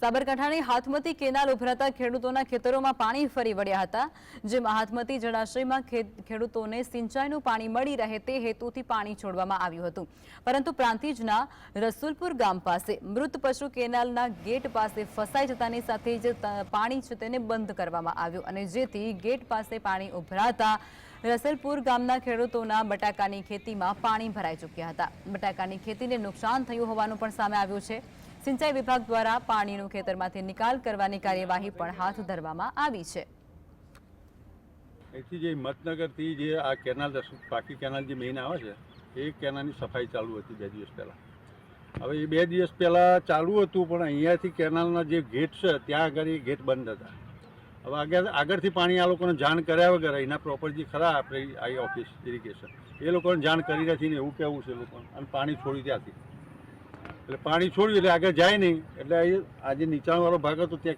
સાબરકાંઠાની હાથમતી canal ઉભરાતા ખેડૂતોના ખેતરોમાં પાણી ફરી વળ્યા હતા, જેમાં હાથમતી જળાશયમાં ખેડૂતોને સિંચાઈનું પાણી મળી રહે તે હેતુથી પાણી છોડવામાં આવ્યું હતું, પરંતુ પ્રાંતિજના રસુલપુર ગામ પાસે મૃત પશુ કેનાલના ગેટ પાસે ફસાઈ જતાની સાથે જ પાણી છે તેને બંધ કરવામાં આવ્યું અને જેથી ગેટ પાસે પાણી ઉભરાતા રસલપુર ગામના ખેડૂતોના બટાકાની ખેતીમાં પાણી ભરાઈ ચૂક્યા હતા। બટાકાની ખેતીને નુકસાન થયું હોવાનું પણ સામે આવ્યું છે। સિંચાઈ વિભાગ દ્વારા પાણીનો ખેતરમાંથી નિકાલ કરવાની કાર્યવાહી પણ હાથ ધરવામાં આવી છે। અહીંથી જે હિંમતનગરથી જે આ કેનાલ પાકી કેનાલ જે મેઇન આવે છે એ કેનાલની સફાઈ ચાલુ હતી 2 દિવસ પહેલાં। હવે એ 2 દિવસ પહેલાં ચાલુ હતું, પણ અહીંયાથી કેનાલના જે ગેટ છે ત્યાં આગળ એ ગેટ બંધ હતા। હવે આગળથી પાણી આ લોકોને જાણ કર્યા વગર અહીંના પ્રોપર્ટી ખરા આપણે આઈ ઓફિસ ઇરિગેશન એ લોકોને જાણ કરી નથી ને એવું કહેવું છે લોકોને, અને પાણી છોડ્યું ત્યાંથી। એટલે પાણી છોડ્યું એટલે આગળ જાય નહીં, એટલે આ જે નીચાણવાળો ભાગ હતો ત્યાં